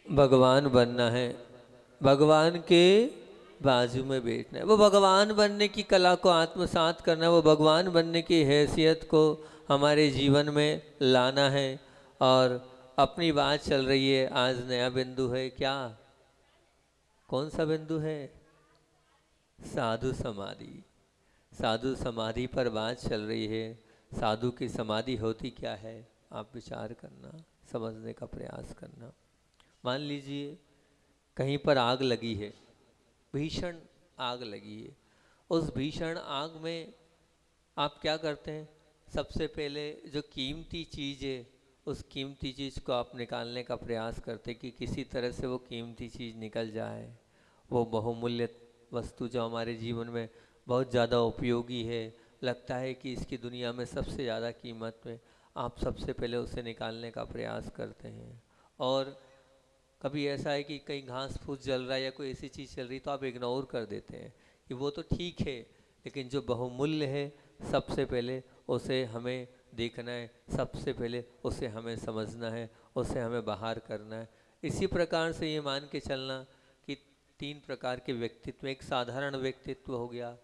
भगवान बनना है, भगवान के बाजू में बैठना है, वो भगवान बनने की कला को आत्मसात करना है, वो भगवान बनने की हैसियत को हमारे जीवन में लाना है। और अपनी बात चल रही है, आज नया बिंदु है क्या? कौन सा बिंदु है? साधु समाधि। साधु समाधि पर बात चल रही है। साधु की समाधि होती क्या है? आप विचार करना, समझने का प्रयास करना। मान लीजिए कहीं पर आग लगी है, भीषण आग लगी है। उस भीषण आग में आप क्या करते हैं? सबसे पहले जो कीमती चीज़ है, उस कीमती चीज़ को आप निकालने का प्रयास करते कि किसी तरह से वो कीमती चीज़ निकल जाए। वो बहुमूल्य वस्तु जो हमारे जीवन में बहुत ज़्यादा उपयोगी है, लगता है कि इसकी दुनिया में सबसे ज़्यादा कीमत में, आप सबसे पहले उसे निकालने का प्रयास करते हैं। और कभी ऐसा है कि कहीं घास फूस जल रहा है या कोई ऐसी चीज़ चल रही तो आप इग्नोर कर देते हैं कि वो तो ठीक है, लेकिन जो बहुमूल्य है सबसे पहले उसे हमें देखना है, सबसे पहले उसे हमें समझना है, उसे हमें बाहर करना है। इसी प्रकार से ये मान के चलना कि तीन प्रकार के व्यक्तित्व, एक साधारण व्यक्तित्व हो गया,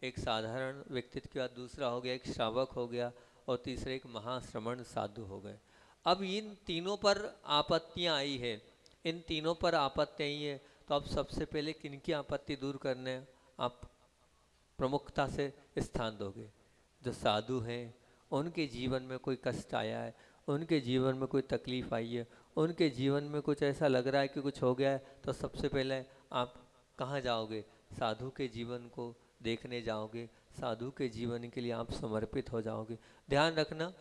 एक साधारण व्यक्तित्व के बाद दूसरा हो गया एक श्रावक हो गया, और तीसरा एक महाश्रमण साधु हो गए। अब इन तीनों पर आपत्तियां आई है, इन तीनों पर आपत्ति आई है, तो अब सबसे पहले किनकी आपत्ति दूर करने आप प्रमुखता से स्थान दोगे? जो साधु हैं, उनके जीवन में कोई कष्ट आया है, उनके जीवन में कोई तकलीफ आई है, उनके जीवन में कुछ ऐसा लग रहा है कि कुछ हो गया है, तो सबसे पहले आप कहाँ जाओगे? साधु के जीवन को देखने जाओगे, साधु के जीवन के लिए आप समर्पित हो जाओगे। ध्यान रखना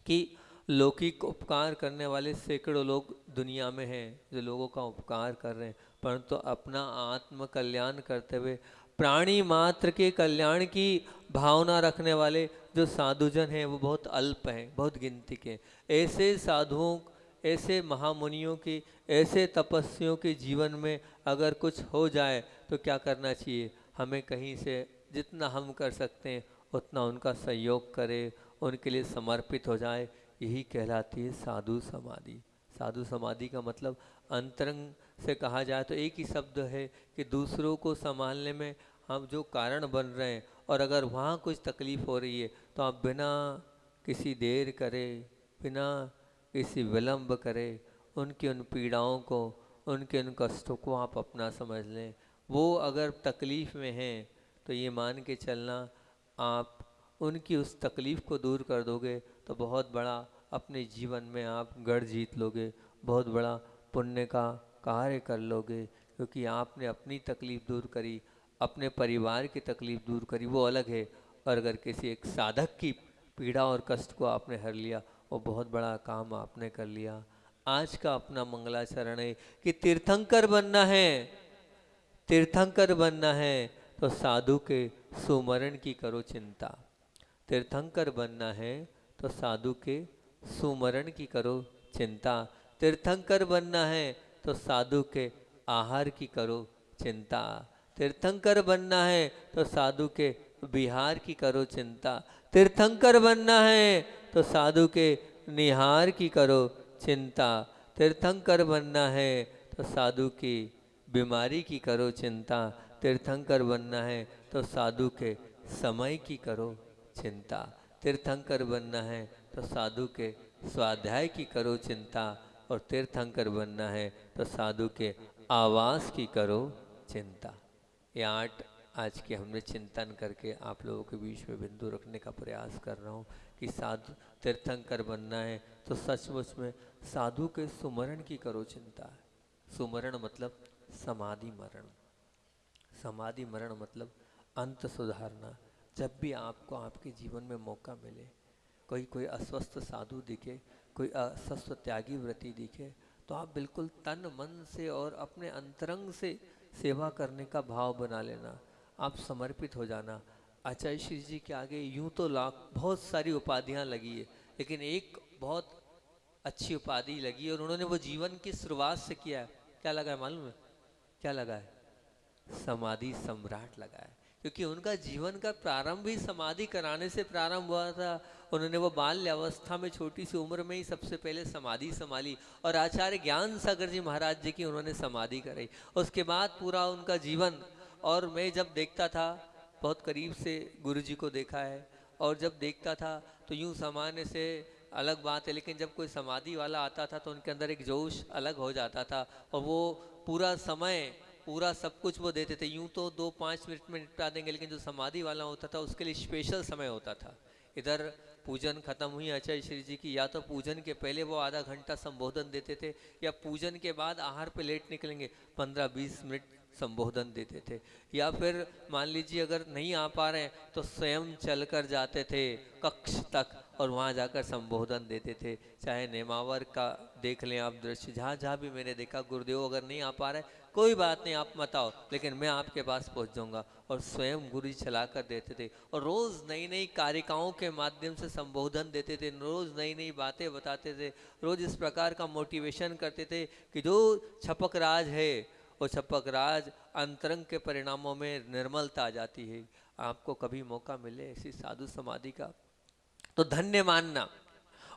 कि लौकिक उपकार करने वाले सैकड़ों लोग दुनिया में हैं जो लोगों का उपकार कर रहे हैं, परंतु अपना आत्म कल्याण करते हुए प्राणी मात्र के कल्याण की भावना रखने वाले जो साधुजन हैं वो बहुत अल्प हैं, बहुत गिनती के। ऐसे साधुओं, ऐसे महामुनियों की, ऐसे तपस्वियों के जीवन में अगर कुछ हो जाए तो क्या करना चाहिए? हमें कहीं से जितना हम कर सकते हैं उतना उनका सहयोग करें, उनके लिए समर्पित हो जाए। यही कहलाती है साधु समाधि। साधु समाधि का मतलब अंतरंग से कहा जाए तो एक ही शब्द है कि दूसरों को संभालने में हम जो कारण बन रहे हैं, और अगर वहाँ कुछ तकलीफ हो रही है तो आप बिना किसी देर करे, बिना किसी विलंब करे, उनकी उन पीड़ाओं को, उनके उन कष्टों को आप अपना समझ लें। वो अगर तकलीफ़ में हैं तो ये मान के चलना आप उनकी उस तकलीफ़ को दूर कर दोगे तो बहुत बड़ा अपने जीवन में आप गढ़ जीत लोगे, बहुत बड़ा पुण्य का कार्य कर लोगे, क्योंकि आपने अपनी तकलीफ़ दूर करी, अपने परिवार की तकलीफ़ दूर करी, वो अलग है। और अगर किसी एक साधक की पीड़ा और कष्ट को आपने हर लिया, वो बहुत बड़ा काम आपने कर लिया। आज का अपना मंगलाचरण है कि तीर्थंकर बनना है, तीर्थंकर बनना है तो साधु के सुमरण की करो चिंता। तीर्थंकर बनना है तो साधु के सुमरण की करो चिंता। तीर्थंकर बनना है तो साधु के आहार की करो चिंता। तीर्थंकर बनना है तो साधु के विहार की करो चिंता। तीर्थंकर बनना है तो साधु के निहार की करो चिंता। तीर्थंकर बनना है तो साधु की बीमारी की करो चिंता। तीर्थंकर बनना है तो साधु के समय की करो चिंता। तीर्थंकर बनना है तो साधु के स्वाध्याय की करो चिंता। और तीर्थंकर बनना है तो साधु के आवास की करो चिंता। ये 8 आज के हमने चिंतन करके आप लोगों के बीच में बिंदु रखने का प्रयास कर रहा हूँ कि साधु तीर्थंकर बनना है तो सचमुच में साधु के सुमरण की करो चिंता। सुमरण मतलब समाधि मरण। समाधि मरण मतलब अंत सुधारना। जब भी आपको आपके जीवन में मौका मिले, कोई अस्वस्थ साधु दिखे, कोई अस्वस्थ त्यागी व्रती दिखे, तो आप बिल्कुल तन मन से और अपने अंतरंग से सेवा करने का भाव बना लेना। आप समर्पित हो जाना। आचार्य श्री जी के आगे यूं तो लाख बहुत सारी उपाधियां लगी है, लेकिन एक बहुत अच्छी उपाधि लगी और उन्होंने वो जीवन की शुरुआत से किया है। क्या लगा है मालूम है? क्या लगा है? समाधि सम्राट लगा है। क्योंकि उनका जीवन का प्रारंभ ही समाधि कराने से प्रारंभ हुआ था। उन्होंने वो बाल्य अवस्था में छोटी सी उम्र में ही सबसे पहले समाधि संभाली और आचार्य ज्ञान सागर जी महाराज जी की उन्होंने समाधि कराई। उसके बाद पूरा उनका जीवन, और मैं जब देखता था, बहुत करीब से गुरु जी को देखा है, और जब देखता था तो यूं सामान्य से अलग बात है, लेकिन जब कोई समाधि वाला आता था तो उनके अंदर एक जोश अलग हो जाता था, और वो पूरा समय, पूरा सब कुछ वो देते थे। यूं तो 2-5 मिनट में निपटा देंगे, लेकिन जो समाधि वाला होता था उसके लिए स्पेशल समय होता था। इधर पूजन खत्म हुई आचार्य श्री जी की, या तो पूजन के पहले वो आधा घंटा संबोधन देते थे, या पूजन के बाद आहार पे लेट निकलेंगे 15-20 मिनट संबोधन देते थे। या फिर मान लीजिए अगर नहीं आ पा रहे हैं तो स्वयं चल कर जाते थे कक्ष तक और वहाँ जाकर संबोधन देते थे। चाहे नेमावर का देख लें आप दृश्य, जहाँ जहाँ भी मैंने देखा, गुरुदेव अगर नहीं आ पा रहे, कोई बात नहीं, आप मत आओ, लेकिन मैं आपके पास पहुँच जाऊँगा, और स्वयं गुरु जी चला कर देते थे। और रोज़ नई नई कारिकाओं के माध्यम से संबोधन देते थे, रोज़ नई नई बातें बताते थे, रोज़ इस प्रकार का मोटिवेशन करते थे कि जो छपक राज है वो छपक राज अंतरंग के परिणामों में निर्मलता आ जाती है। आपको कभी मौका मिले ऐसी साधु समाधि का तो धन्य मानना,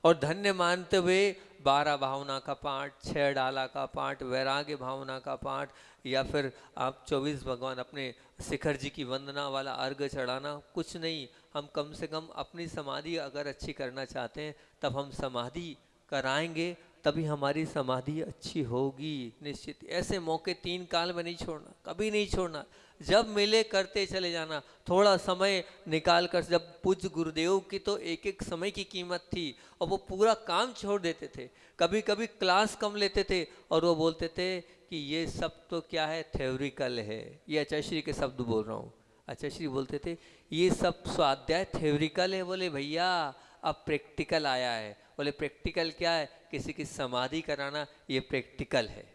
और धन्य मानते हुए 12 भावना का पाठ, 6 डाला का पाठ, वैराग्य भावना का पाठ, या फिर आप 24 भगवान अपने शिखर जी की वंदना वाला अर्घ चढ़ाना, कुछ नहीं, हम कम से कम अपनी समाधि अगर अच्छी करना चाहते हैं तब हम समाधि कराएंगे, तभी हमारी समाधि अच्छी होगी निश्चित। ऐसे मौके 3 काल में नहीं छोड़ना, कभी नहीं छोड़ना, जब मिले करते चले जाना। थोड़ा समय निकाल कर, जब पूज्य गुरुदेव की तो एक एक समय की कीमत थी और वो पूरा काम छोड़ देते थे, कभी कभी क्लास कम लेते थे और वो बोलते थे कि ये सब तो क्या है, थ्योरिकल है। ये आचार्य श्री के शब्द बोल रहा हूँ। आचार्य श्री बोलते थे ये सब स्वाध्याय थ्योरिकल है। बोले भैया अब प्रैक्टिकल आया है। बोले प्रैक्टिकल क्या है, किसी की समाधि कराना, ये प्रैक्टिकल है,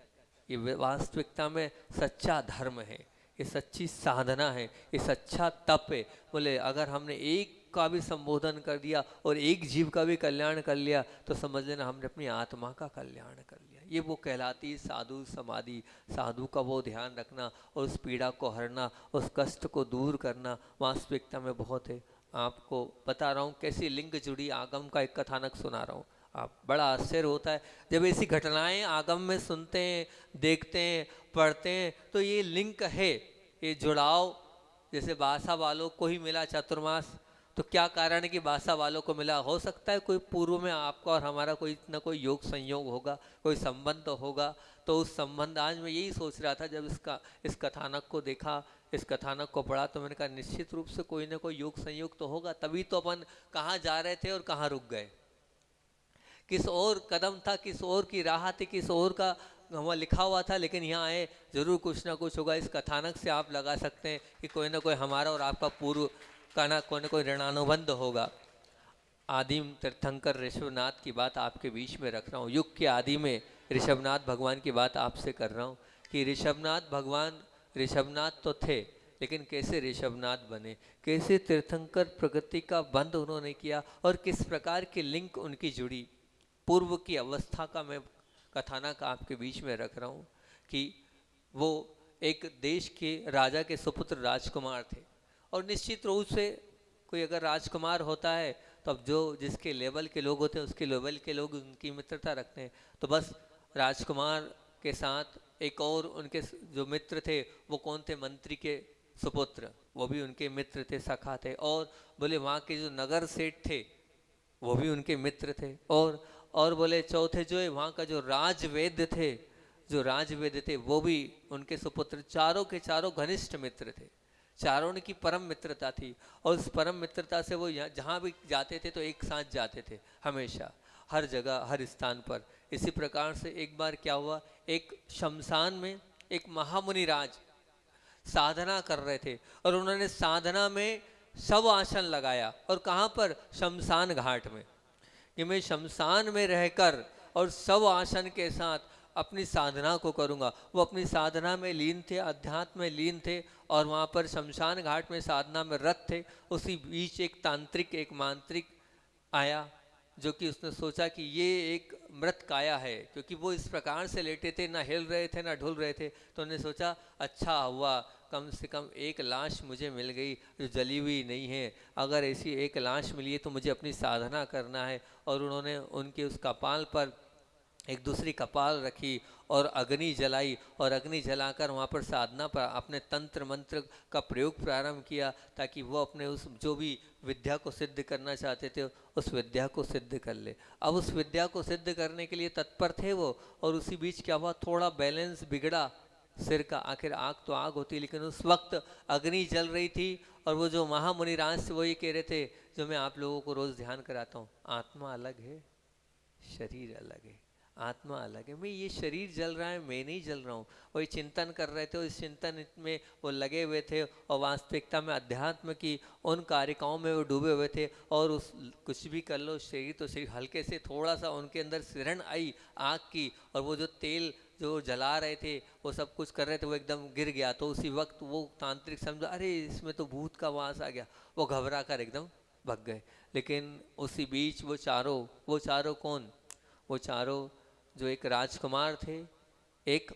ये वास्तविकता में सच्चा धर्म है, ये सच्ची साधना है, ये सच्चा तप है। बोले अगर हमने एक का भी संबोधन कर दिया और एक जीव का भी कल्याण कर लिया तो समझ लेना हमने अपनी आत्मा का कल्याण कर लिया। ये वो कहलाती साधु समाधि। साधु का वो ध्यान रखना और उस पीड़ा को हरना, उस कष्ट को दूर करना वास्तविकता में बहुत है। आपको बता रहा हूँ कैसी लिंग जुड़ी, आगम का एक कथानक सुना रहा हूँ। आप बड़ा आश्चर्य होता है जब ऐसी घटनाएं आगम में सुनते हैं, देखते हैं, पढ़ते हैं, तो ये लिंक है, ये जुड़ाव। जैसे बासा वालों को ही मिला चातुर्मास, तो क्या कारण है कि बासा वालों को मिला? हो सकता है कोई पूर्व में आपका और हमारा कोई न कोई योग संयोग होगा, कोई संबंध होगा। तो उस संबंध, आज मैं यही सोच रहा था जब इस कथानक को देखा, इस कथानक को पढ़ा, तो मैंने कहा निश्चित रूप से कोई ना कोई योग संयोग तो होगा, तभी तो अपन कहाँ जा रहे थे और कहाँ रुक गए, किस और कदम था, किस और की राह थी, किस और का वहाँ लिखा हुआ था, लेकिन यहाँ आए जरूर कुछ ना कुछ होगा। इस कथानक से आप लगा सकते हैं कि कोई ना कोई हमारा और आपका पूर्व का ना कोई ना कोई ऋणानुबंध होगा। आदिम तीर्थंकर ऋषभनाथ की बात आपके बीच में रख रहा हूँ। युग के आदि में ऋषभनाथ भगवान की बात आपसे कर रहा हूँ कि ऋषभनाथ भगवान ऋषभनाथ तो थे, लेकिन कैसे ऋषभनाथ बने, कैसे तीर्थंकर प्रगति का बंध उन्होंने किया और किस प्रकार की लिंक उनकी जुड़ी। पूर्व की अवस्था का मैं कथानक आपके बीच में रख रहा हूँ कि वो एक देश के राजा के सुपुत्र राजकुमार थे, और निश्चित रूप से कोई अगर राजकुमार होता है तो अब जो जिसके लेवल के लोग होते हैं उसके लेवल के लोग उनकी मित्रता रखते हैं। तो बस राजकुमार के साथ एक और उनके जो मित्र थे वो कौन थे, मंत्री के सुपुत्र, वो भी उनके मित्र थे, सखा थे। और बोले वहाँ के जो नगर सेठ थे वो भी उनके मित्र थे। और बोले चौथे जो है वहाँ का जो राजवैद्य थे, जो राजवैद्य थे वो भी उनके सुपुत्र। चारों के चारों घनिष्ठ मित्र थे, चारों की परम मित्रता थी, और उस परम मित्रता से वो जहाँ भी जाते थे तो एक साथ जाते थे हमेशा, हर जगह, हर स्थान पर। इसी प्रकार से एक बार क्या हुआ, एक शमशान में एक महामुनि राज साधना कर रहे थे, और उन्होंने साधना में शव आसन लगाया। और कहाँ पर? शमशान घाट में, कि मैं शमशान में रहकर और शव आसन के साथ अपनी साधना को करूँगा। वो अपनी साधना में लीन थे, अध्यात्म में लीन थे, और वहाँ पर शमशान घाट में साधना में रत थे। उसी बीच एक तांत्रिक, एक मांत्रिक आया, जो कि उसने सोचा कि ये एक मृत काया है, क्योंकि वो इस प्रकार से लेटे थे, ना हिल रहे थे ना ढुल रहे थे। तो उन्होंने सोचा अच्छा हुआ कम से कम एक लाश मुझे मिल गई जो जली हुई नहीं है, अगर ऐसी एक लाश मिली है तो मुझे अपनी साधना करना है। और उन्होंने उनके उस कपाल पर एक दूसरी कपाल रखी और अग्नि जलाई, और अग्नि जलाकर वहाँ पर साधना पर अपने तंत्र मंत्र का प्रयोग प्रारंभ किया, ताकि वो अपने उस जो भी विद्या को सिद्ध करना चाहते थे उस विद्या को सिद्ध कर ले। अब उस विद्या को सिद्ध करने के लिए तत्पर थे वो, और उसी बीच क्या हुआ, थोड़ा बैलेंस बिगड़ा सिर का। आखिर आग तो आग होती है, लेकिन उस वक्त अग्नि जल रही थी। और वो जो महामुनिराज थे वो ये कह रहे थे, जो मैं आप लोगों को रोज ध्यान कराता हूँ, आत्मा अलग है, शरीर अलग है। आत्मा अलग है, मैं ये शरीर जल रहा है, मैं नहीं जल रहा हूँ। वही चिंतन कर रहे थे, उस चिंतन में वो लगे हुए थे, और वास्तविकता में अध्यात्म की उन कारिकाओं में वो डूबे हुए थे। और उस कुछ भी कर लो, शरीर तो शरीर, हल्के से थोड़ा सा उनके अंदर सिरहन आई आग की, और वो जो तेल जो जला रहे थे, वो सब कुछ कर रहे थे, वो एकदम गिर गया। तो उसी वक्त वो तांत्रिक समझा, अरे इसमें तो भूत का वास आ गया, वो घबरा कर एकदम भग गए। लेकिन उसी बीच वो चारों कौन, वो चारों जो एक राजकुमार थे, एक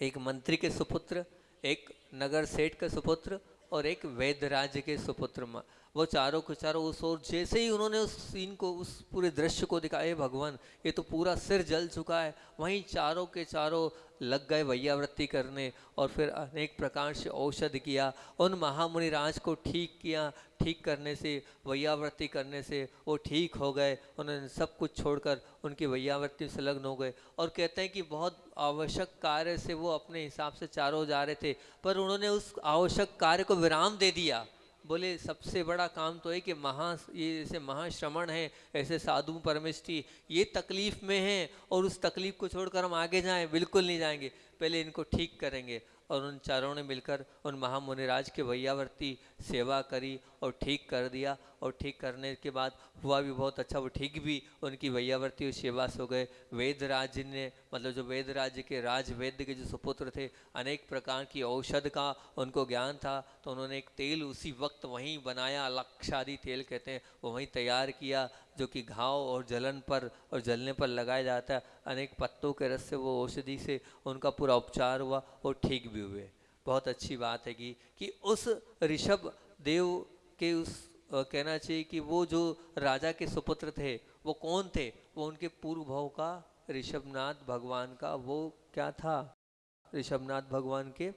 एक मंत्री के सुपुत्र, एक नगर सेठ के सुपुत्र, और एक वैद्य राज्य के सुपुत्र, वो चारों के चारों उस ओर, जैसे ही उन्होंने उस सीन को, उस पूरे दृश्य को दिखाया, भगवान ये तो पूरा सिर जल चुका है, वहीं चारों के चारों लग गए वैयावृत्ति करने। और फिर अनेक प्रकार से औषध किया, उन महामुनि राज को ठीक किया। ठीक करने से, वैयावृत्ति करने से वो ठीक हो गए। उन्होंने सब कुछ छोड़कर उनकी वैयावृत्ति संलग्न हो गए। और कहते हैं कि बहुत आवश्यक कार्य से वो अपने हिसाब से चारों जा रहे थे, पर उन्होंने उस आवश्यक कार्य को विराम दे दिया। बोले सबसे बड़ा काम तो है कि ये जैसे महाश्रमण है, ऐसे साधु परमेष्ठी ये तकलीफ में हैं, और उस तकलीफ को छोड़कर हम आगे जाएं, बिल्कुल नहीं जाएंगे, पहले इनको ठीक करेंगे। और उन चारों ने मिलकर उन महामुनिराज के वैयावर्ती सेवा करी और ठीक कर दिया। और ठीक करने के बाद हुआ भी बहुत अच्छा, वो ठीक भी उनकी वैयावर्ती और सेवा से हो गए। वेद राज्य ने, मतलब जो वेद राज्य के राज वैद्य के जो सुपुत्र थे, अनेक प्रकार की औषध का उनको ज्ञान था, तो उन्होंने एक तेल उसी वक्त वहीं बनाया, लक्षादि तेल कहते हैं, वो वहीं तैयार किया, जो कि घाव और जलन पर और जलने पर लगाया जाता है। अनेक पत्तों के रस से वो औषधि से उनका पूरा उपचार हुआ और ठीक भी हुए। बहुत अच्छी बात है कि उस ऋषभ देव के उस कहना चाहिए कि वो जो राजा के सुपुत्र थे वो कौन थे, वो उनके पूर्व भाव का ऋषभनाथ भगवान का वो क्या था, ऋषभनाथ भगवान के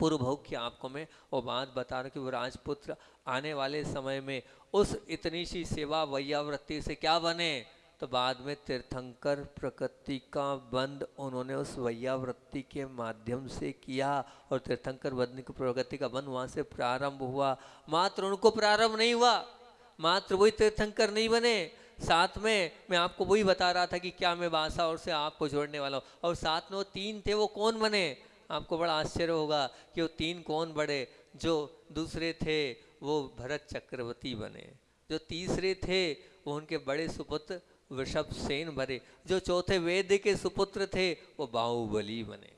पूर्व भाव की आपको मैं वो बात बता रहा कि वो राजपुत्र आने वाले समय में उस इतनी सी सेवा वैयावृत्ति से क्या बने, तो बाद में तीर्थंकर प्रकृति का बंध उन्होंने उस वैयावृत्ति के माध्यम से किया। और तीर्थंकर बंध की प्रकृति का बंध वहाँ से प्रारंभ हुआ। मात्र उनको प्रारंभ नहीं हुआ, मात्र वही तीर्थंकर नहीं बने, साथ में मैं आपको वही बता रहा था कि क्या मैं बासा और से आपको जोड़ने वाला हूँ। और साथ में वो तीन थे, वो कौन बने, आपको बड़ा आश्चर्य होगा कि वो तीन कौन बड़े। जो दूसरे थे वो भरत चक्रवर्ती बने, जो तीसरे थे वो उनके बड़े सुपुत्र वृषभ सेन बने, जो चौथे वेद के सुपुत्र थे वो बाहुबली बने।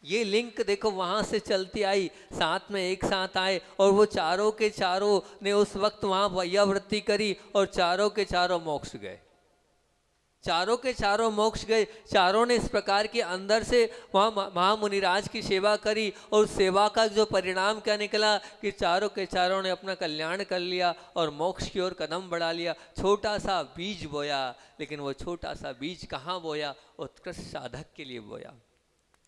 ये लिंक देखो वहां से चलती आई, साथ में एक साथ आए, और वो चारों के चारों ने उस वक्त वहां वैयावृत्ति करी और चारों के चारों मोक्ष गए, चारों के चारों मोक्ष गए। चारों ने इस प्रकार के अंदर से वहाँ महामुनिराज की सेवा करी, और सेवा का जो परिणाम क्या निकला कि चारों के चारों ने अपना कल्याण कर लिया और मोक्ष की ओर कदम बढ़ा लिया। छोटा सा बीज बोया, लेकिन वो छोटा सा बीज कहाँ बोया, उत्कृष्ट साधक के लिए बोया।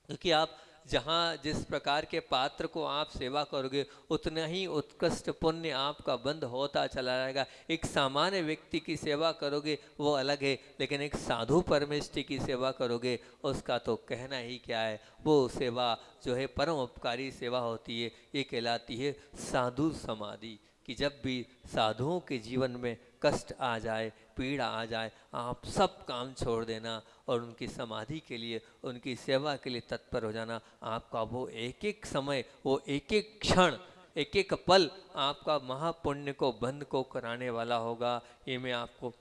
क्योंकि आप जहाँ जिस प्रकार के पात्र को आप सेवा करोगे उतना ही उत्कृष्ट पुण्य आपका बंद होता चला जाएगा। एक सामान्य व्यक्ति की सेवा करोगे वो अलग है, लेकिन एक साधु परमेष्ठी की सेवा करोगे उसका तो कहना ही क्या है। वो सेवा जो है परम उपकारी सेवा होती है, ये कहलाती है साधु समाधि। कि जब भी साधुओं के जीवन में कष्ट आ जाए, पीड़ा आ जाए, आप सब काम छोड़ देना और उनकी समाधि के लिए, उनकी सेवा के लिए तत्पर हो जाना। आपका वो एक एक समय, वो एक एक क्षण, एक एक पल आपका महापुण्य को बंद को कराने वाला होगा। ये मैं आपको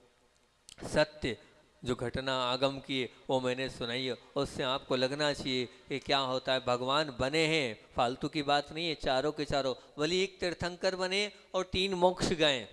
सत्य जो घटना आगम की वो मैंने सुनाई है, उससे आपको लगना चाहिए कि क्या होता है। भगवान बने हैं, फालतू की बात नहीं है। चारों के चारों, भले एक तीर्थंकर बने और तीन मोक्ष गए,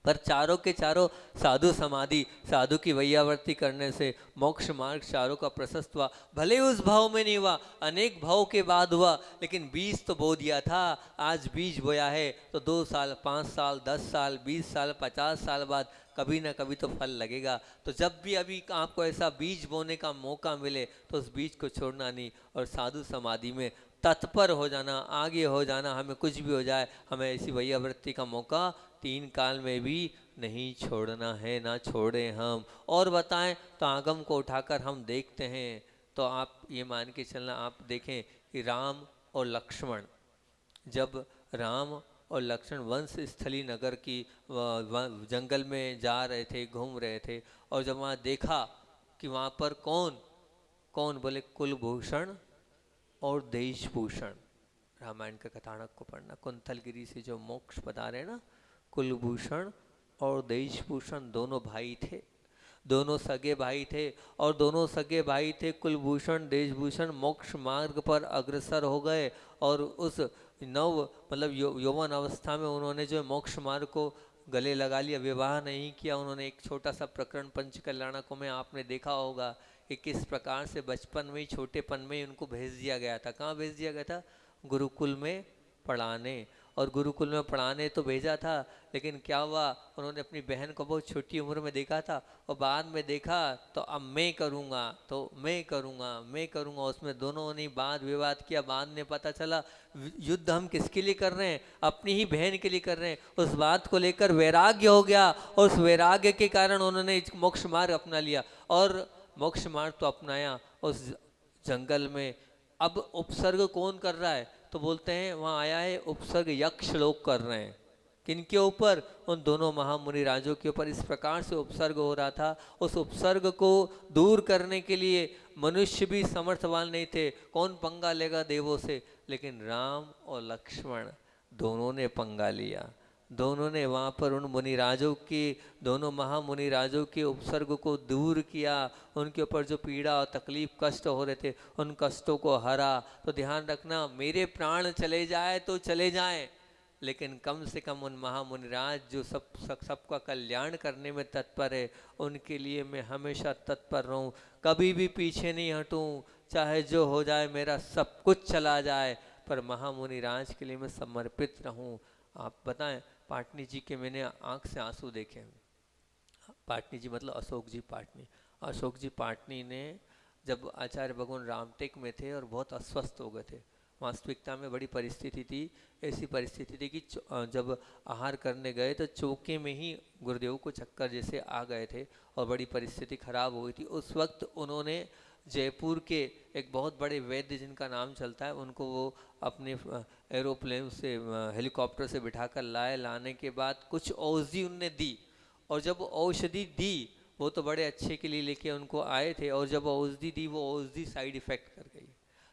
पर चारों के चारों साधु समाधि, साधु की वैयावर्ती करने से मोक्ष मार्ग चारों का प्रशस्त हुआ। भले उस भाव में नहीं हुआ, अनेक भाव के बाद हुआ, लेकिन बीज तो बो दिया था। आज बीज बोया है तो 2 साल, 5 साल, 10 साल, 20 साल, 50 साल बाद कभी ना कभी तो फल लगेगा। तो जब भी अभी आपको ऐसा बीज बोने का मौका मिले तो उस बीज को छोड़ना नहीं, और साधु समाधि में तत्पर हो जाना, आगे हो जाना। हमें कुछ भी हो जाए, हमें ऐसी वैयावृत्ति का मौका 3 काल में भी नहीं छोड़ना है, ना छोड़े हम। और बताएं तो आगम को उठाकर हम देखते हैं तो आप ये मान के चलना, आप देखें कि राम और लक्ष्मण, जब राम और लक्ष्मण वंश स्थली नगर की जंगल में जा रहे थे, घूम रहे थे, और जब वहाँ देखा कि वहाँ पर कौन कौन, बोले कुलभूषण और देशभूषण। रामायण के कथानक को पढ़ना, कुंथलगिरी से जो मोक्ष पधारे ना, कुलभूषण और देशभूषण दोनों भाई थे, दोनों सगे भाई थे, और दोनों सगे भाई थे कुलभूषण देशभूषण मोक्ष मार्ग पर अग्रसर हो गए। और उस नव मतलब यौवन अवस्था में उन्होंने जो मोक्ष मार्ग को गले लगा लिया, विवाह नहीं किया उन्होंने। एक छोटा सा प्रकरण पंच कल्याणकों में आपने देखा होगा कि किस प्रकार से बचपन में ही, छोटेपन में ही उनको भेज दिया गया था। कहाँ भेज दिया गया था? गुरुकुल में पढ़ाने। और गुरुकुल में पढ़ाने तो भेजा था, लेकिन क्या हुआ, उन्होंने अपनी बहन को बहुत छोटी उम्र में देखा था, और बाद में देखा तो अब मैं करूँगा, तो मैं करूँगा, मैं करूँगा, उसमें दोनों ने वाद विवाद किया। बाद में पता चला युद्ध हम किसके लिए कर रहे हैं? अपनी ही बहन के लिए कर रहे हैं। उस बात को लेकर वैराग्य हो गया, और उस वैराग्य के कारण उन्होंने मोक्ष मार्ग अपना लिया। और मोक्ष मार्ग तो अपनाया उस जंगल में। अब उपसर्ग कौन कर रहा है? तो बोलते हैं वहाँ आया है उपसर्ग यक्ष लोग कर रहे हैं। किनके ऊपर? उन दोनों महामुनि राजों के ऊपर इस प्रकार से उपसर्ग हो रहा था। उस उपसर्ग को दूर करने के लिए मनुष्य भी समर्थवान नहीं थे, कौन पंगा लेगा देवों से? लेकिन राम और लक्ष्मण दोनों ने पंगा लिया। दोनों ने वहाँ पर उन मुनिराजों के, दोनों महामुनि राजों के उपसर्ग को दूर किया। उनके ऊपर जो पीड़ा और तकलीफ कष्ट हो रहे थे, उन कष्टों को हरा। तो ध्यान रखना, मेरे प्राण चले जाए तो चले जाएं, लेकिन कम से कम उन महामुनिराज जो सबका कल्याण करने में तत्पर है, उनके लिए मैं हमेशा तत्पर रहूं, कभी भी पीछे नहीं हटूं। चाहे जो हो जाए, मेरा सब कुछ चला जाए, पर महामुनिराज के लिए मैं समर्पित रहूं। आप बताएं, पाटनी जी के मैंने आंख से आंसू देखे। पाटनी जी मतलब अशोक जी पाटनी। अशोक जी पाटनी ने जब आचार्य भगवान रामटेक में थे और बहुत अस्वस्थ हो गए थे, वास्तविकता में बड़ी परिस्थिति थी, ऐसी परिस्थिति थी कि जब आहार करने गए तो चौके में ही गुरुदेव को चक्कर जैसे आ गए थे और बड़ी परिस्थिति खराब हो गई थी। उस वक्त उन्होंने जयपुर के एक बहुत बड़े वैद्य जिनका नाम चलता है, उनको वो अपने एरोप्लेन से, हेलीकॉप्टर से बिठाकर लाने के बाद कुछ औषधि उनने दी। और जब औषधि दी, वो तो बड़े अच्छे के लिए लेके उनको आए थे, और जब औषधि दी वो औषधि साइड इफ़ेक्ट कर गई,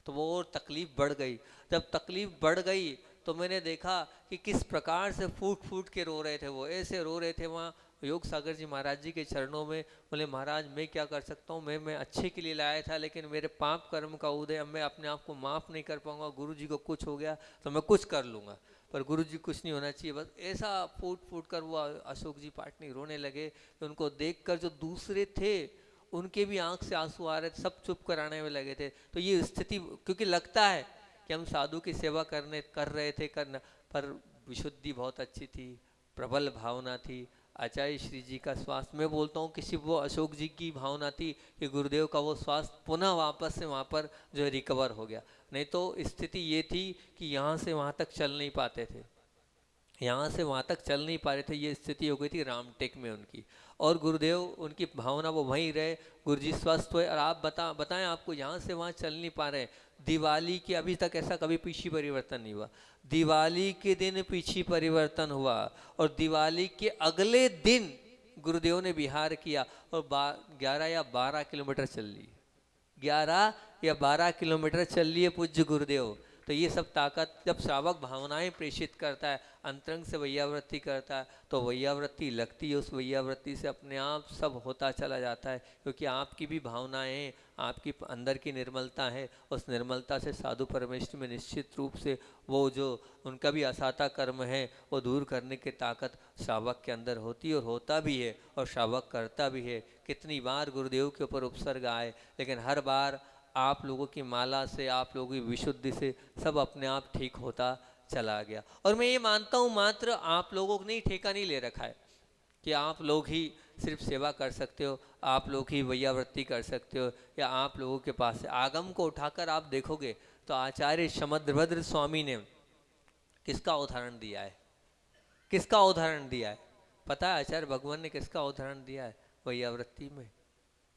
तो वो और तकलीफ़ बढ़ गई। जब तकलीफ़ बढ़ गई तो मैंने देखा कि किस प्रकार से फूट फूट के रो रहे थे। वो ऐसे रो रहे थे वहाँ योग सागर जी महाराज जी के चरणों में। बोले महाराज मैं क्या कर सकता हूँ, मैं अच्छे के लिए लाया था, लेकिन मेरे पाप कर्म का उदय, अब मैं अपने आप को माफ़ नहीं कर पाऊँगा। गुरु जी को कुछ हो गया तो मैं कुछ कर लूँगा, पर गुरु जी कुछ नहीं होना चाहिए। बस ऐसा फूट फूट कर वो अशोक जी पाटनी रोने लगे कि उनको देखकर जो दूसरे थे उनके भी आंख से आंसू आ रहे थे, सब चुप कराने में लगे थे। तो ये स्थिति, क्योंकि लगता है कि हम साधु की सेवा कर रहे थे करना, पर विशुद्धि बहुत अच्छी थी, प्रबल भावना थी। आचार्य श्री जी का स्वास्थ्य, मैं बोलता हूँ किसी वो अशोक जी की भावना थी कि गुरुदेव का वो स्वास्थ्य पुनः वापस से वहाँ पर जो है रिकवर हो गया। नहीं तो स्थिति ये थी कि यहाँ से वहाँ तक चल नहीं पाते थे, यहाँ से वहाँ तक चल नहीं पा रहे थे। ये स्थिति हो गई थी रामटेक में उनकी, और गुरुदेव उनकी भावना वो वहीं रहे, गुरुजी स्वस्थ हुए। और आप बताएं, आपको यहाँ से वहाँ चल नहीं पा रहे। दिवाली के अभी तक ऐसा कभी पीछी परिवर्तन नहीं हुआ। दिवाली के दिन पीछी परिवर्तन हुआ, और दिवाली के अगले दिन गुरुदेव ने विहार किया और 11 या 12 किलोमीटर चल लिए। 11 या 12 किलोमीटर चल लिए पूज्य गुरुदेव। तो ये सब ताकत जब श्रावक भावनाएं प्रेषित करता है, अंतरंग से वैयावृत्ति करता है, तो वैयावृत्ति लगती है, उस वैयावृत्ति से अपने आप सब होता चला जाता है, क्योंकि आपकी भी भावनाएं, आपकी अंदर की निर्मलता है, उस निर्मलता से साधु परमेष्ठि में निश्चित रूप से वो जो उनका भी असाता कर्म है वो दूर करने की ताकत श्रावक के अंदर होती है, और होता भी है, और श्रावक करता भी है। कितनी बार गुरुदेव के ऊपर उपसर्ग आए, लेकिन हर बार आप लोगों की माला से, आप लोगों की विशुद्धि से सब अपने आप ठीक होता चला गया। और मैं ये मानता हूँ मात्र आप लोगों ने ही ठेका नहीं ले रखा है कि आप लोग ही सिर्फ सेवा कर सकते हो, आप लोग ही वैयावृत्ति कर सकते हो, या आप लोगों के पास आगम को उठाकर आप देखोगे तो आचार्य समुद्रभद्र स्वामी ने किसका उदाहरण दिया है? किसका उदाहरण दिया है? पता है आचार्य भगवान ने किसका उदाहरण दिया है वैयावृत्ति में?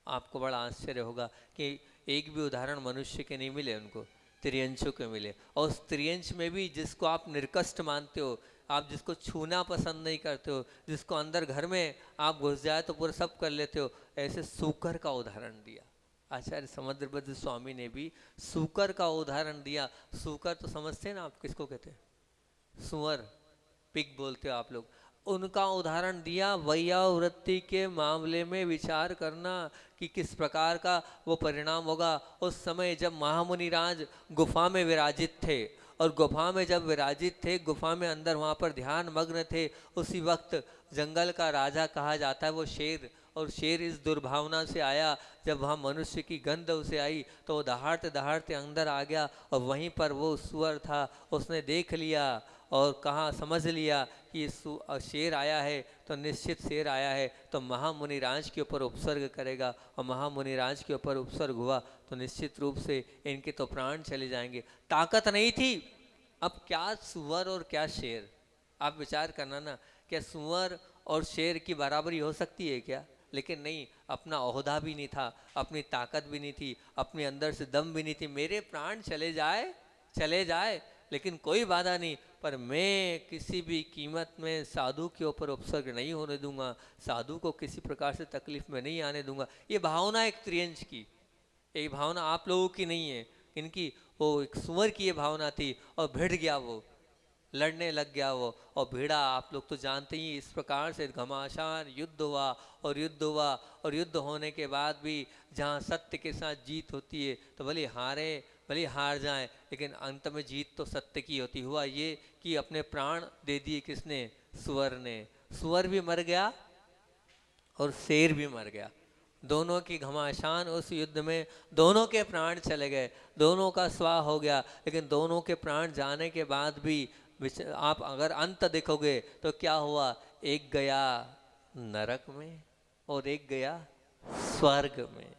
आपको बड़ा आश्चर्य होगा कि एक भी उदाहरण मनुष्य के नहीं मिले, उनको त्रियंशों के मिले। और उस त्रियंश में भी जिसको आप निर्कष्ट मानते हो, आप जिसको छूना पसंद नहीं करते हो, जिसको अंदर घर में आप घुस जाए तो पूरा सब कर लेते हो, ऐसे सूकर का उदाहरण दिया आचार्य समुद्रभद्र स्वामी ने भी। सूकर का उदाहरण दिया। सूकर तो समझते हैं ना आप किसको कहते हैं? सुअर, पिग बोलते हो आप लोग। उनका उदाहरण दिया वैयावृत्ति के मामले में विचार करना कि किस प्रकार का वो परिणाम होगा। उस समय जब महामुनि राज गुफा में विराजित थे, और गुफा में जब विराजित थे, गुफा में अंदर वहाँ पर ध्यान मग्न थे, उसी वक्त जंगल का राजा कहा जाता है वो शेर, और शेर इस दुर्भावना से आया, जब वहाँ मनुष्य की गंध उसे आई तो वो दहाड़ते दहाड़ते अंदर आ गया, और वहीं पर वो सुअर था, उसने देख लिया और कहा, समझ लिया कि शेर आया है तो निश्चित शेर आया है तो महामुनिराज के ऊपर उपसर्ग करेगा, और महामुनिराज के ऊपर उपसर्ग हुआ तो निश्चित रूप से इनके तो प्राण चले जाएंगे। ताकत नहीं थी। अब क्या सुअर और क्या शेर, आप विचार करना ना, क्या सुअर और शेर की बराबरी हो सकती है क्या? लेकिन नहीं, अपना ओहदा भी नहीं था, अपनी ताकत भी नहीं थी, अपने अंदर से दम भी नहीं थी। मेरे प्राण चले जाए चले जाए, लेकिन कोई बाधा नहीं, पर मैं किसी भी कीमत में साधु के ऊपर उपसर्ग नहीं होने दूंगा, साधु को किसी प्रकार से तकलीफ में नहीं आने दूंगा। ये भावना एक त्रियंश की, ये भावना आप लोगों की नहीं है, इनकी वो एक सुअर की ये भावना थी, और भिड़ गया वो, लड़ने लग गया वो, और भिड़ा। आप लोग तो जानते ही, इस प्रकार से घमासान युद्ध हुआ और युद्ध हुआ, और युद्ध होने के बाद भी जहाँ सत्य के साथ जीत होती है तो भले हार जाएं, लेकिन अंत में जीत तो सत्य की होती। हुआ ये कि अपने प्राण दे दिए किसने? सुअर ने। सुअर भी मर गया और शेर भी मर गया। दोनों की घमासान उस युद्ध में, दोनों के प्राण चले गए, दोनों का स्वाह हो गया। लेकिन दोनों के प्राण जाने के बाद भी आप अगर अंत देखोगे तो क्या हुआ? एक गया नरक में और एक गया स्वर्ग में।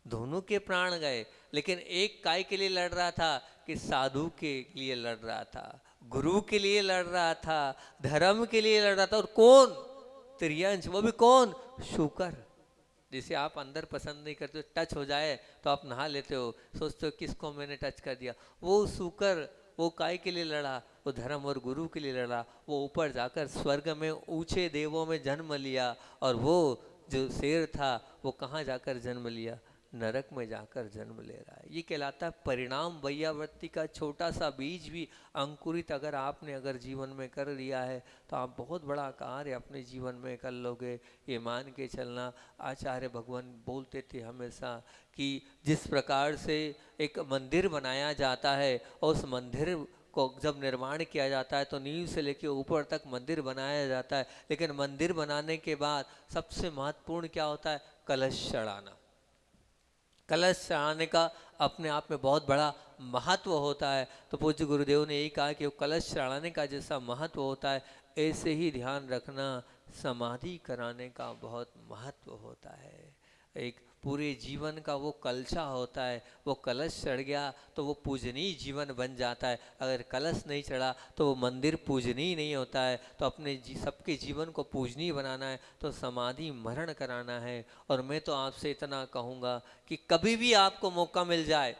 दोनों के प्राण गए, लेकिन एक काय के लिए लड़ रहा था कि साधु के लिए लड़ रहा था, गुरु के लिए लड़ रहा था, धर्म के लिए लड़ रहा था। और कौन? त्रियंश। वो भी कौन? शुकर। जिसे आप अंदर पसंद नहीं करते, टच हो जाए तो आप नहा लेते हो, सोचते हो किसको मैंने टच कर दिया। वो शुकर, वो काय के लिए लड़ा? वो धर्म और गुरु के लिए लड़ा। वो ऊपर जाकर स्वर्ग में ऊंचे देवों में जन्म लिया, और वो जो शेर था वो कहाँ जाकर जन्म लिया? नरक में जाकर जन्म ले रहा है। ये कहलाता है परिणाम। वैयावृत्ति का छोटा सा बीज भी अंकुरित अगर आपने जीवन में कर लिया है तो आप बहुत बड़ा कार्य अपने जीवन में कर लोगे। ये मान के चलना। आचार्य भगवान बोलते थे हमेशा कि जिस प्रकार से एक मंदिर बनाया जाता है, और उस मंदिर को जब निर्माण किया जाता है तो नींव से लेकर ऊपर तक मंदिर बनाया जाता है, लेकिन मंदिर बनाने के बाद सबसे महत्वपूर्ण क्या होता है? कलश चढ़ाना। कलश चढ़ाने का अपने आप में बहुत बड़ा महत्व होता है। तो पूज्य गुरुदेव ने यही कहा कि वो कलश चढ़ाने का जैसा महत्व होता है, ऐसे ही ध्यान रखना समाधि कराने का बहुत महत्व होता है। एक पूरे जीवन का वो कलशा होता है। वो कलश चढ़ गया तो वो पूजनीय जीवन बन जाता है। अगर कलश नहीं चढ़ा तो वो मंदिर पूजनीय नहीं होता है। तो अपने सबके जीवन को पूजनीय बनाना है तो समाधि मरण कराना है। और मैं तो आपसे इतना कहूँगा कि कभी भी आपको मौका मिल जाए,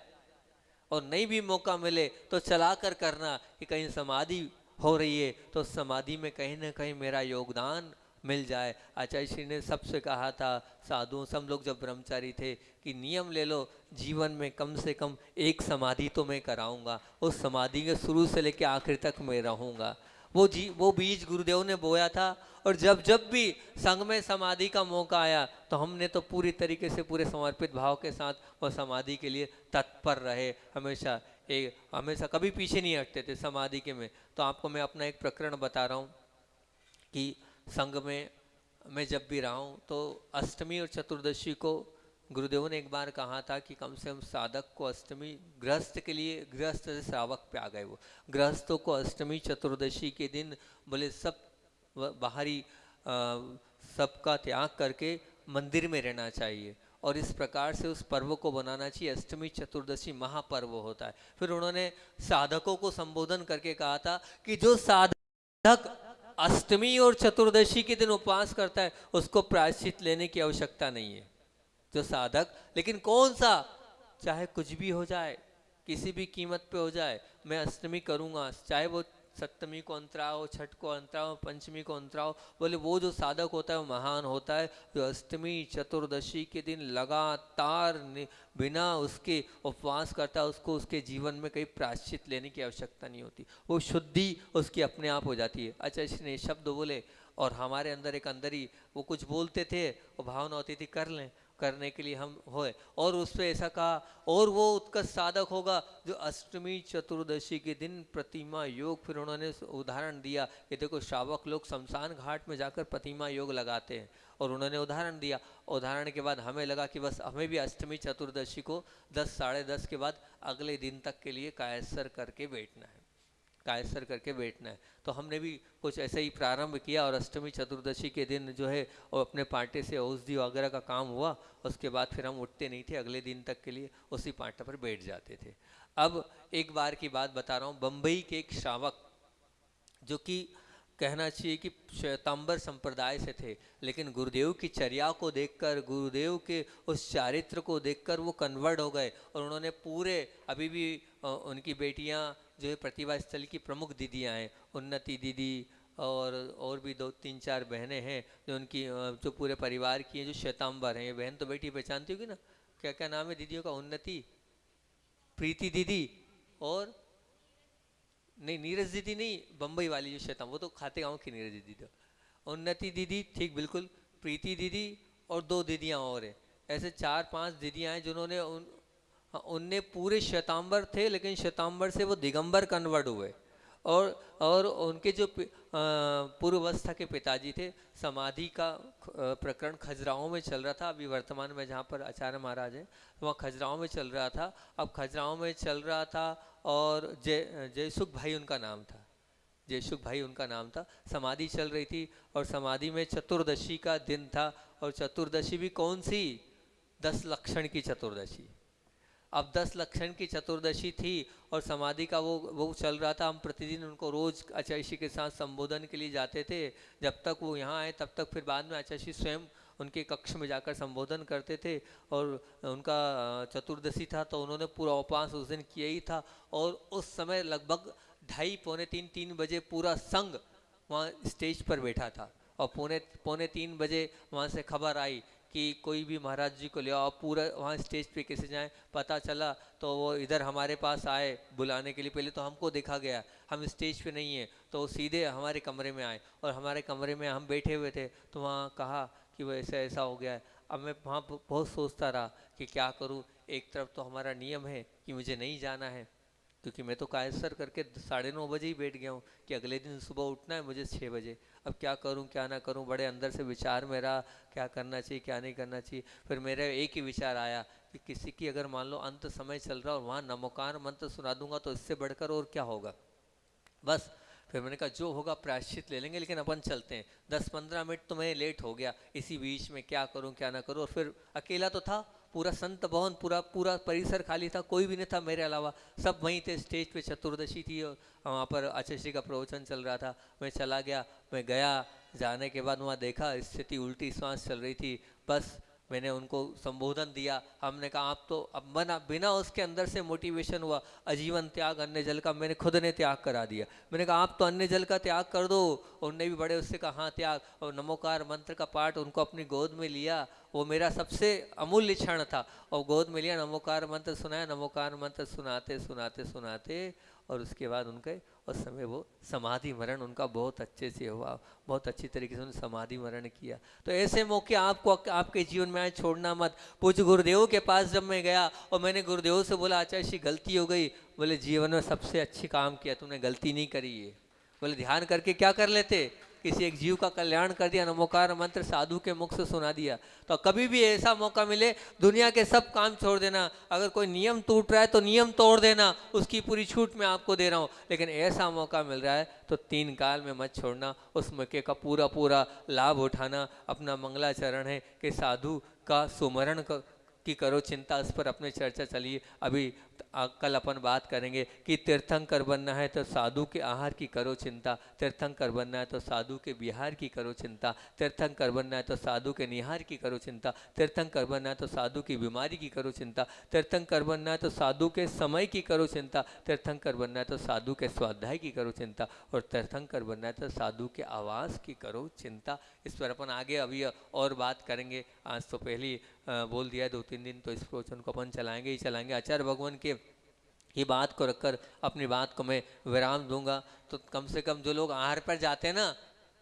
और नहीं भी मौका मिले तो चला कर करना, कि कहीं समाधि हो रही है तो समाधि में कहीं ना कहीं मेरा योगदान मिल जाए। आचार्य श्री ने सबसे कहा था, साधुओं सब लोग जब ब्रह्मचारी थे, कि नियम ले लो, जीवन में कम से कम एक समाधि तो मैं कराऊंगा, उस समाधि के शुरू से लेकर आखिर तक मैं रहूंगा। वो बीज गुरुदेव ने बोया था, और जब जब भी संघ में समाधि का मौका आया तो हमने तो पूरी तरीके से पूरे समर्पित भाव के साथ वह समाधि के लिए तत्पर रहे। हमेशा कभी पीछे नहीं हटते थे समाधि के में। तो आपको मैं अपना एक प्रकरण बता रहा हूँ कि संघ में मैं जब भी रहा हूँ तो अष्टमी और चतुर्दशी को गुरुदेव ने एक बार कहा था कि कम से कम साधक को अष्टमी, गृहस्थ के लिए, गृहस्थ से श्रावक पे आ गए, वो गृहस्थों को अष्टमी चतुर्दशी के दिन बोले सब बाहरी सबका त्याग करके मंदिर में रहना चाहिए, और इस प्रकार से उस पर्व को बनाना चाहिए। अष्टमी चतुर्दशी महापर्व होता है। फिर उन्होंने साधकों को संबोधन करके कहा था कि जो साधक अष्टमी और चतुर्दशी के दिन उपवास करता है उसको प्रायश्चित लेने की आवश्यकता नहीं है। जो साधक, लेकिन कौन सा, चाहे कुछ भी हो जाए, किसी भी कीमत पे हो जाए, मैं अष्टमी करूंगा, चाहे वो सप्तमी को अंतरा हो, छठ को अंतरा हो, पंचमी को अंतरा हो, बोले वो जो साधक होता है वो महान होता है, जो अष्टमी चतुर्दशी के दिन लगातार बिना उसके उपवास करता है, उसको उसके जीवन में कहीं प्रायश्चित लेने की आवश्यकता नहीं होती, वो शुद्धि उसकी अपने आप हो जाती है। अच्छा, इसने शब्द बोले और हमारे अंदर एक अंदर ही वो कुछ बोलते थे, वो भावना होती थी कर लें, करने के लिए हम होए, और उस पर ऐसा कहा, और वो उत्कृष्ट साधक होगा जो अष्टमी चतुर्दशी के दिन प्रतिमा योग। फिर उन्होंने उदाहरण दिया कि देखो श्रावक लोग शमशान घाट में जाकर प्रतिमा योग लगाते हैं, और उन्होंने उदाहरण दिया। उदाहरण के बाद हमें लगा कि बस हमें भी अष्टमी चतुर्दशी को 10 साढ़े 10 के बाद अगले दिन तक के लिए कायस्तर करके बैठना है, कायस्तर करके बैठना है। तो हमने भी कुछ ऐसे ही प्रारंभ किया, और अष्टमी चतुर्दशी के दिन जो है और अपने पाटे से औषधि वगैरह का काम हुआ, उसके बाद फिर हम उठते नहीं थे, अगले दिन तक के लिए उसी पाटे पर बैठ जाते थे। अब एक बार की बात बता रहा हूँ, बम्बई के एक श्रावक, जो कि कहना चाहिए कि श्वेतांबर संप्रदाय से थे, लेकिन गुरुदेव की चर्या को देखकर, गुरुदेव के उस चारित्र को देखकर वो कन्वर्ट हो गए, और उन्होंने पूरे, अभी भी उनकी बेटियां जो है प्रतिभा स्थल की प्रमुख दीदियां हैं, उन्नति दीदी और भी 2 3 4 बहनें हैं जो उनकी जो पूरे परिवार की हैं, जो श्वेतांबर हैं। ये बहन तो बेटी पहचानती होगी ना, क्या क्या नाम है दीदियों का? उन्नति, प्रीति दीदी, और नहीं नीरज दीदी नहीं, बम्बई वाली जो श्वेता, वो तो खाते गाँव की नीरज दीदी। तो उन्नति दीदी, ठीक बिल्कुल, प्रीति दीदी और 2 दीदियाँ और हैं। ऐसे 4 5 दीदियाँ हैं जिन्होंने उनने पूरे श्वेतांबर थे, लेकिन श्वेतांबर से वो दिगंबर कन्वर्ट हुए। और उनके जो पूर्वावस्था के पिताजी थे, समाधि का प्रकरण खजुराहो में चल रहा था, अभी वर्तमान में जहाँ पर आचार्य महाराज हैं वहाँ खजुराहो में चल रहा था। अब खजुराहो में चल रहा था, और जयसुख भाई उनका नाम था, जयसुख भाई उनका नाम था। समाधि चल रही थी, और समाधि में चतुर्दशी का दिन था, और चतुर्दशी भी कौन सी? 10 लक्षण की चतुर्दशी। अब 10 लक्षण की चतुर्दशी थी, और समाधि का वो चल रहा था। हम प्रतिदिन उनको रोज आचार्य श्री के साथ संबोधन के लिए जाते थे, जब तक वो यहाँ आए तब तक। फिर बाद में आचार्य श्री स्वयं उनके कक्ष में जाकर संबोधन करते थे, और उनका चतुर्दशी था तो उन्होंने पूरा उपवास उस दिन किया ही था। और उस समय लगभग 2:30 पौने 3 बजे पूरा संघ वहाँ स्टेज पर बैठा था, और पौने 3 बजे वहाँ से खबर आई कि कोई भी महाराज जी को ले आओ। पूरा वहाँ स्टेज पे कैसे जाएं, पता चला तो वो इधर हमारे पास आए बुलाने के लिए। पहले तो हमको देखा गया, हम स्टेज पे नहीं है, तो वो सीधे हमारे कमरे में आए, और हमारे कमरे में हम बैठे हुए थे, तो वहाँ कहा कि वो ऐसा ऐसा हो गया है। अब मैं वहाँ बहुत सोचता रहा कि क्या करूँ। एक तरफ तो हमारा नियम है कि मुझे नहीं जाना है, क्योंकि मैं तो कायस्तर करके 9:30 बजे ही बैठ गया हूँ कि अगले दिन सुबह उठना है मुझे 6 बजे। अब क्या करूँ क्या ना करूँ, बड़े अंदर से विचार मेरा, क्या करना चाहिए क्या नहीं करना चाहिए। फिर मेरा एक ही विचार आया कि किसी की अगर मान लो अंत समय चल रहा और वहाँ नमोकार मंत्र सुना दूंगा तो इससे बढ़कर और क्या होगा। बस फिर मैंने कहा जो होगा प्रायश्चित ले लेंगे, लेकिन अपन चलते हैं। 10-15 मिनट तो मैं लेट हो गया, इसी बीच में क्या करूं क्या ना करूं। और फिर अकेला तो था, पूरा संत भवन पूरा परिसर खाली था, कोई भी नहीं था मेरे अलावा, सब वहीं थे। स्टेज पे चतुर्दशी थी और वहाँ पर आचार्य श्री का प्रवचन चल रहा था। मैं चला गया, मैं गया, जाने के बाद वहाँ देखा स्थिति उल्टी, श्वास चल रही थी। बस मैंने उनको संबोधन दिया। हमने कहा आप तो अब बिना उसके अंदर से मोटिवेशन हुआ, आजीवन त्याग अन्न जल का मैंने खुद ने त्याग करा दिया। मैंने कहा आप तो अन्न जल का त्याग कर दो। उनने भी बड़े उससे कहा हाँ त्याग, और नमोकार मंत्र का पाठ उनको अपनी गोद में लिया। वो मेरा सबसे अमूल्य क्षण था। और गोद में लिया, नमोकार मंत्र सुनाया, नमोकार मंत्र सुनाते सुनाते सुनाते और उसके बाद उनके उस समय वो समाधि मरण उनका बहुत अच्छे से हुआ, बहुत अच्छी तरीके से उन्होंने समाधि मरण किया। तो ऐसे मौके आपको आपके जीवन में आए, छोड़ना मत। पूज्य गुरुदेव के पास जब मैं गया और मैंने गुरुदेव से बोला आचार्य श्री गलती हो गई, बोले जीवन में सबसे अच्छी काम किया तुमने, गलती नहीं करी है। बोले ध्यान करके क्या कर लेते, किसी एक जीव का कल्याण कर दिया, नमोकार मंत्र साधु के मुख से सुना दिया। तो कभी भी ऐसा मौका मिले दुनिया के सब काम छोड़ देना। अगर कोई नियम टूट रहा है तो नियम तोड़ देना, उसकी पूरी छूट मैं आपको दे रहा हूँ। लेकिन ऐसा मौका मिल रहा है तो 3 काल में मत छोड़ना, उस मौके का पूरा पूरा लाभ उठाना। अपना मंगलाचरण है कि साधु का सुमरण की करो चिंता, इस पर अपने चर्चा चलिए। अभी कल अपन बात करेंगे कि तीर्थंकर बनना है तो साधु के आहार की करो चिंता, तीर्थंकर बनना है तो साधु के विहार की करो चिंता, तीर्थंकर बनना है तो साधु के निहार की करो चिंता, तीर्थंकर बनना है तो साधु की बीमारी की करो चिंता, तीर्थंकर बनना है तो साधु के समय की करो चिंता, तीर्थंकर बनना है तो साधु के स्वाध्याय की करो चिंता, और तीर्थंकर बनना है तो साधु के आवास की करो चिंता। इस पर अपन आगे अभी और बात करेंगे। आज तो पहली बोल दिया 2-3 दिन, तो इस प्रवचन को अपन चलाएंगे ही चलाएंगे। आचार्य भगवान के ये बात को रखकर अपनी बात को मैं विराम दूंगा। तो कम से कम जो लोग आहार पर जाते हैं ना,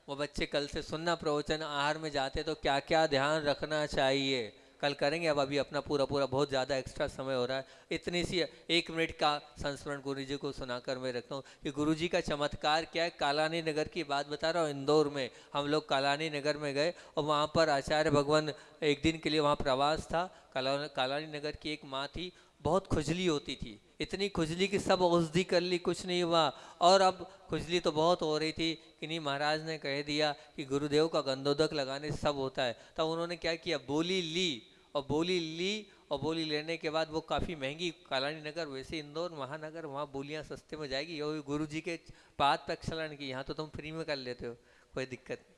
वो बच्चे कल से सुनना प्रवचन। आहार में जाते तो क्या क्या ध्यान रखना चाहिए कल करेंगे। अब अभी अपना पूरा बहुत ज़्यादा एक्स्ट्रा समय हो रहा है। इतनी सी 1 मिनट का संस्मरण गुरु जी को सुनाकर मैं रखता हूँ कि गुरु जी का चमत्कार क्या है। कालानी नगर की बात बता रहा हूँ। इंदौर में हम लोग कालानी नगर में गए और वहाँ पर आचार्य भगवान एक दिन के लिए वहाँ प्रवास था। कालानी नगर की एक माँ थी, बहुत खुजली होती थी, इतनी खुजली कि सब औषधि कर ली, कुछ नहीं हुआ। और अब खुजली तो बहुत हो रही थी कि नहीं, महाराज ने कह दिया कि गुरुदेव का गंधोदक लगाने से सब होता है। तब उन्होंने क्या किया, बोली ली, और बोली ली, और बोली लेने के बाद वो काफ़ी महंगी, कालानी नगर वैसे इंदौर महानगर, वहाँ बोलियाँ सस्ते में जाएगी। और गुरु जी के पाद प्रक्षालन की, यहाँ तो तुम फ्री में कर लेते हो, कोई दिक्कत नहीं।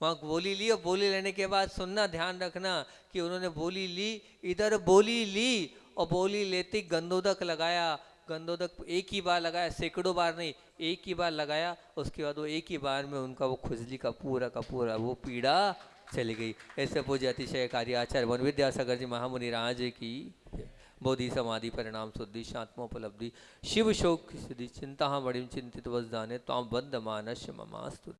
वहाँ बोली ली, और बोली लेने के बाद सुनना, ध्यान रखना कि उन्होंने बोली ली, इधर बोली ली और बोली लेती गंधोदक लगाया। गंधोदक एक ही बार लगाया, सैकड़ों बार नहीं, एक ही बार लगाया। उसके बाद वो एक ही बार में उनका वो खुजली का पूरा वो पीड़ा चली गई। ऐसे पूज्य अतिशयकारी आचार्य वन विद्यासागर जी महामुनि राज की बोधि समाधि परिणाम शुद्धि शात्मोपलब्धि शिव शोक सिद्धि चिंता बड़ी चिंतित वसदाने ताम बंद मानस्य ममास्तु।